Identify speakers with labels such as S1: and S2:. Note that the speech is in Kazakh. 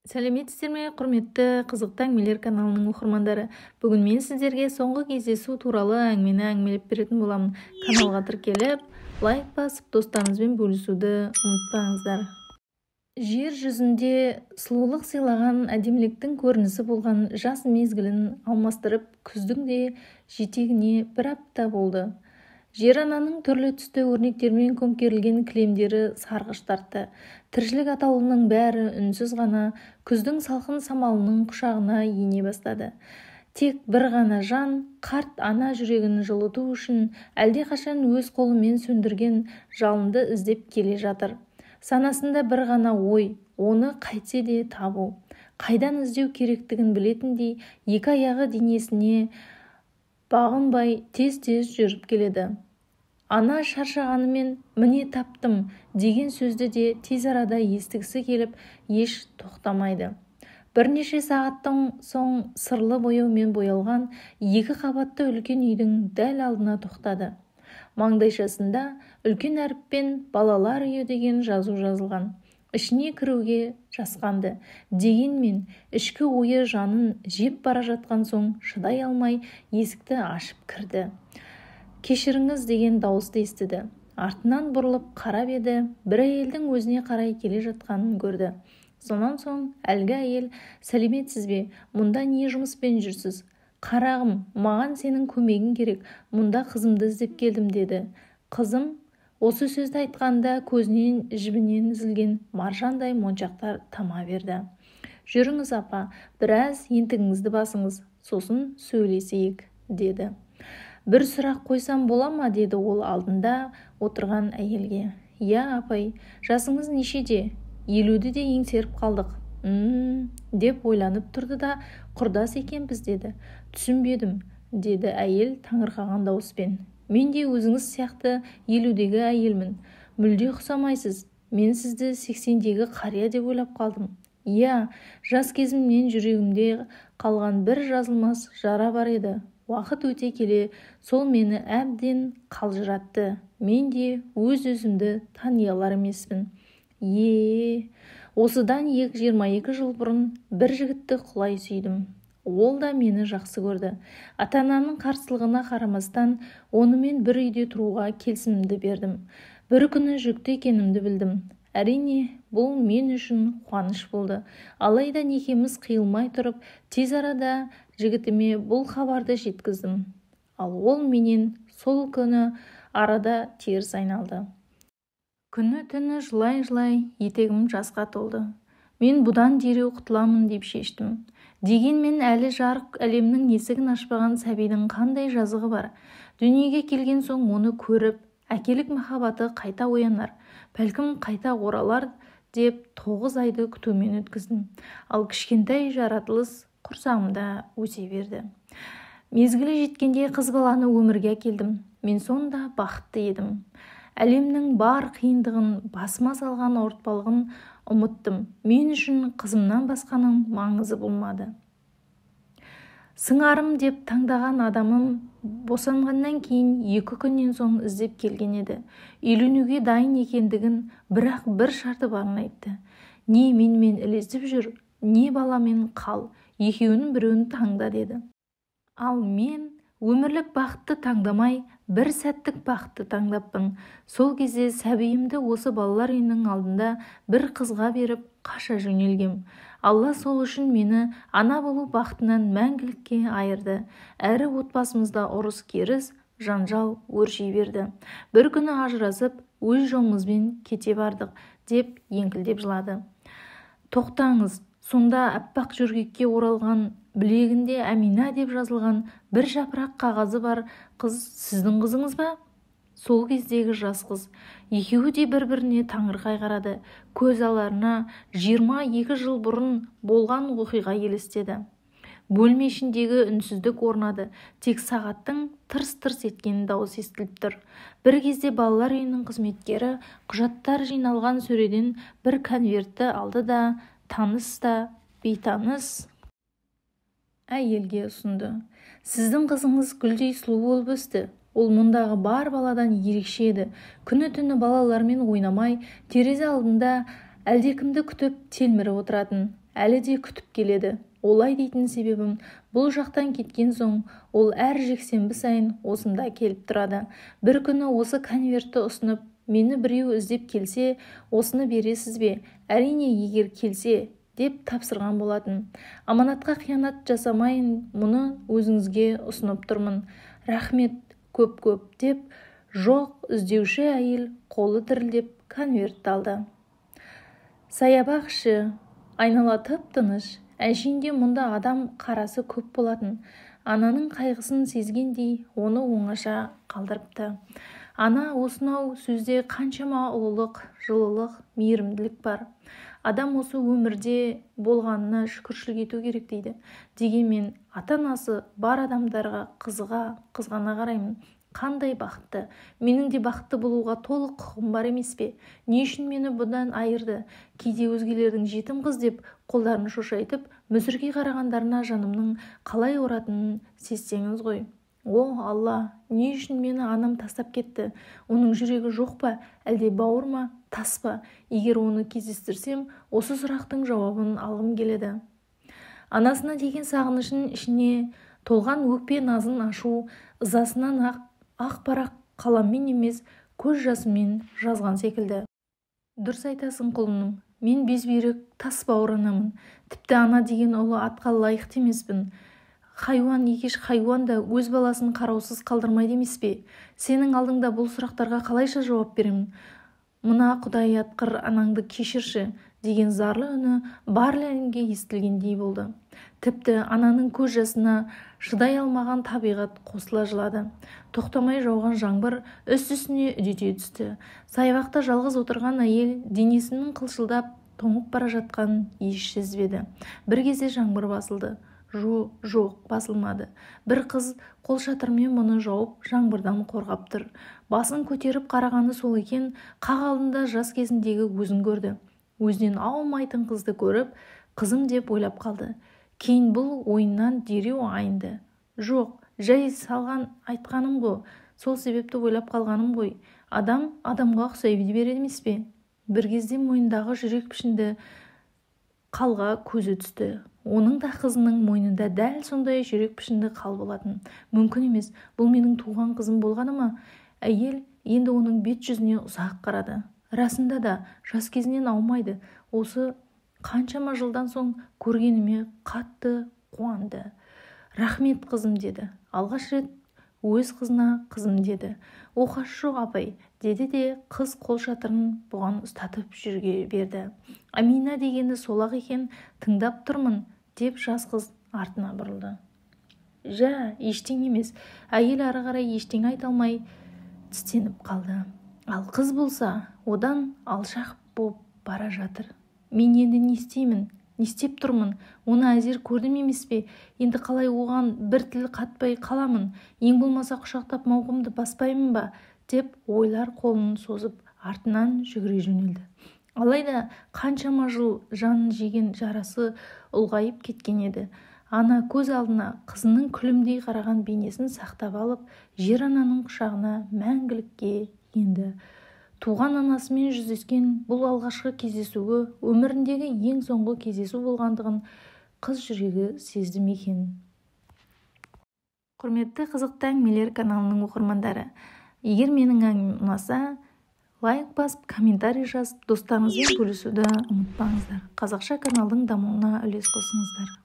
S1: Сәлеметсіздер ме, құрметті қызықты әңгімелер каналының оқырмандары. Бүгін мен сіздерге соңғы кездесу туралы әңгімелеп беретін боламын. Каналға тіркеліп, лайк басып, достарыңызбен бөлісуді ұмытпаңыздар. Жер жүзінде сұлулық сыйлаған әдеміліктің көрінісі болған жаз мезгілін алмастырып, күздің де жетегіне бір апта болды. Жер ананың түрлі түсті өрнектермен көмкерілген кілемдері сарғыш тартты. Тіршілік атаулының бәрі үнсіз ғана күздің салқын самалының құшағына ене бастады. Тек бір ғана жан, қарт ана жүрегін жылыту үшін әлдеқашан өз қолымен сөндірген жалынды іздеп келе жатыр. Санасында бір ғана ой, оны қайтсе де табу. Қайдан іздеу керектігін білетіндей, екі аяғы денесіне бағынбай тез-тез жүріп келеді. Ана шаршағанымен «міне таптым» деген сөзді де тез арада естігісі келіп, еш тоқтамайды. Бірнеше сағаттан соң сырлы бояумен боялған екі қабатты үлкен үйдің дәл алдына тоқтады. Маңдайшасында үлкен әріппен «балалар үйі» деген жазу жазылған. Ішіне кіруге жасқанды. Дегенмен ішкі ойы жанын жеп бара жатқан соң шыдай алмай есікті ашып кірді. «Кешіріңіз» деген дауысты естіді. Артынан бұрылып қарап еді, бір әйелдің өзіне қарай келе жатқанын көрді. Сонан соң әлгі әйел «Сәлеметсіз бе? Мұнда не жұмыспен жүрсіз?» «Қарағым, маған сенің көмегің керек. Мұнда қызымды іздеп келдім» деді. Қызым осы сөзді айтқанда көзінен жібінен үзілген маржандай моншақтар тама берді. «Жүріңіз апа, біраз ентігіңізді басыңыз, сосын сөйлесейік» деді. «Бір сұрақ қойсам бола ма?» деді ол алдында отырған әйелге. «Иә апай, жасыңыз нешеде?» «50-ді де еңсеріп қалдық». Деп ойланып тұрды да «Құрдас екенбіз» деді. «Түсінбедім» деді әйел таңырқаған дауыспен. «Мен де өзіңіз сияқты 50-дегі әйелмін. Мүлде ұқсамайсыз. Мен сізді 80-дегі қария деп ойлап қалдым». «Иә, жас кезімнен жүрегімде қалған бір жазылмас жара бар еді. Уақыт өте келе сол мені әбден қалжыратты. Мен де өз-өзімді тани алар емеспін. Осыдан 22 жыл бұрын бір жігітті құлай сүйдім. Ол да мені жақсы көрді. Ата-ананың қарсылығына қарамастан онымен бір үйде тұруға келісімімді бердім. Бір күні жүкті екенімді білдім. Әрине, бұл мен үшін қуаныш болды. Алайда некеміз қиылмай тұрып, тез арада жігітіме бұл хабарды жеткіздім. Ал ол менен сол күні арада теріс айналды. Күні-түні жылай-жылай етегім жасқа толды. Мен бұдан дереу құтыламын деп шештім. Дегенмен әлі жарық әлемнің есігін ашпаған сәбидің қандай жазығы бар. Дүниеге келген соң оны көріп, әкелік махаббаты қайта оянар, бәлкім қайта оралар деп 9 айды күтумен өткіздім. Ал кішкентай жаратылыс құрсағымда өсе берді. Мезгілі жеткенде қыз баланы өмірге әкелдім. Мен сонда бақытты едім. Әлемнің бар қиындығын, басыма салған ауыртпалығын ұмыттым. Мен үшін қызымнан басқаның маңызы болмады. Сыңарым деп таңдаған адамым босанғаннан кейін 2 күннен соң іздеп келген еді. Үйленуге дайын екендігін, бірақ бір шарты барын айтты. Не менімен ілесіп жүр, не баламен қал, екеуінің біреуін таңда деді. Ал мен өмірлік бақытты таңдамай, бір сәттік бақытты таңдаппын. Сол кезде сәбиімді осы балалар үйінің алдында бір қызға беріп қаша жөнелгем. Алла сол үшін мені ана болу бақытынан мәңгілікке айырды. Әрі отбасымызда ұрыс керіс, жанжал өрши берді. Бір күні ажырасып, өз жолымызбен кете бардық деп еңкілдеп жылады. Тоқтаңыз, сонда аппақ жөргекке оралған, білегінде Әмина деп жазылған бір жапырақ қағазы бар қыз сіздің қызыңыз ба? Сол кездегі жас қыз. Екеуі де бір-біріне таңырқай қарады. Көз аларына 22 жыл бұрын болған оқиға елестеді. Бөлме ішіндегі үнсіздік орнады. Тек сағаттың тырс-тырс еткен дауыс естіліп тұр. Бір кезде балалар үйінің қызметкері құжаттар жиналған сөреден бір конвертті алды да, таныс та, бейтаныс әйелге ұсынды. Сіздің қызыңыз гүлдей сұлу болып өсті. Ол мұндағы бар баладан ерекше еді. Күні-түні балалармен ойнамай, терезе алдында әлдекімді күтіп телміріп отыратын. әлі де күтіп келеді. Олай дейтін себебім, бұл жақтан кеткен соң ол әр жексенбі сайын осында келіп тұрады. Bir күні осы конвертті ұсынып, мені біреу іздеп келсе, осыны бересіз бе? Әрине, егер келсе, деп тапсырған болатын. Аманатқа қиянат жасамайын, мұны өзіңізге ұсынып тұрмын. Рахмет, көп-көп, деп жоқ іздеуші әйел қолы дірілдеп конвертті алды. Саябақ іші айнала тып-тыныш. Әшейінде мұнда адам қарасы көп болатын. Ананың қайғысын сезгендей, оны оңаша қалдырыпты. Ана осынау сөзде қаншама ұлылық, жылылық, мейірімділік бар. Адам осы өмірде болғанына шүкіршілік ету керек дейді. Дегенмен ата-анасы бар адамдарға қызғана қараймын. Қандай бақытты. Менің де бақытты болуға толық құқым бар емес пе? Не үшін мені бұдан айырды? Кейде өзгелердің жетім қыз деп қолдарын шошайтып, мүсірге қарағандарына жанымның қалай оратынын сезсеңіз ғой. О, Алла, не үшін мені анам тастап кетті? Оның жүрегі жоқ па, әлде бауыр ма, тас па? Егер оны кездестірсем, осы сұрақтың жауабын алғым келеді. Анасына деген сағынышын ішіне толған өкпе назын ашу, ызасынан ақ парақ қаламмен емес, көз жасымен жазған секілді. Дұрыс айтасың құлыным, мен безбүйрек тас бауыр анамын. Тіпті ана деген ұлы атқа лайықты емеспін. Хайуан екеш хайуан да өз баласын қараусыз қалдырмайды емес пе? Сенің алдыңда бұл сұрақтарға қалайша жауап беремін? Мына Құдай атқыр анаңды кешірші, деген зарлы үні бар әлемге естілгендей болды. Тіпті ананың көз жасына шыдай алмаған табиғат қосыла жылады. Тоқтамай жауған жаңбыр үсті-үстіне үдете түсті. Саябақта жалғыз отырған әйел денесінің қылшылдап тоңып бара жатқанын еш сезбеді. Bir кезде жаңбыр басылды. Жоқ, басылмады. Bir қыз қолшатырмен мұны жауып жаңбырдан қорғап тұр. Басын көтеріп қарағаны сол екен, қақ алдында жас кезіндегі өзін көрді. Өзінен аумайтын қызды көріп, қызым деп ойлап қалды. Кейін бұл ойыннан дереу айынды. Жоқ, жай салған айтқаным ғой, сол себепті ойлап қалғаным ғой. Адам адамға ұқсай береді емес пе? Bir кезде мойнындағы жүрек пішінді қалға көзі түсті. Оның да қызының мойнында дәл сондай жүрек пішінді қал болатын. Мүмкін емес, бұл менің туған қызым болғаны ма? Әйел енді оның бет жүзіне ұзақ қарады. Расында да жас кезінен аумайды. Осы қаншама жылдан соң көргеніме қатты қуанды. Рахмет қызым деді. Алғаш рет өз қызына қызым деді. Оқасы жоқ апай, деді де қыз қолшатырын бұған ұстатып жүрге берді. Амина дегені солақ екен, тыңдап тұрмын, деп жас қыз артына бұрылды. Жә, ештеңе емес. Әйел ары қарай ештеңе айта алмай тістеніп қалды. Ал қыз болса, одан алшақ боп бара жатыр. Мен енді не істеймін? Не істеп тұрмын? Оны әзер көрдім емес пе? Енді қалай оған бір тіл қатпай қаламын? Ең болмаса құшақтап мауқымды баспаймын ба? Деп ойлар қолын созып артынан жүгіре жөнелді. Алайда қаншама жыл жанын жеген жарасы ұлғайып кеткен еді. Ана көз алдына қызының күлімдей қараған бейнесін сақтап алып, жер ананың құшағына мәңгілікке енді. Туған анасымен жүздескен бұл алғашқы кездесуі өміріндегі ең соңғы кездесу болғандығын қыз жүрегі сезді ме екен. Құрметті қызықты әңгімелер каналының оқырмандары, егер менің әңгімем ұнаса, лайк басып, комментарий жазып, достарыңызбен бөлісуді ұмытпаңыздар. Қазақша каналдың дамуына үлес қосыңыздар.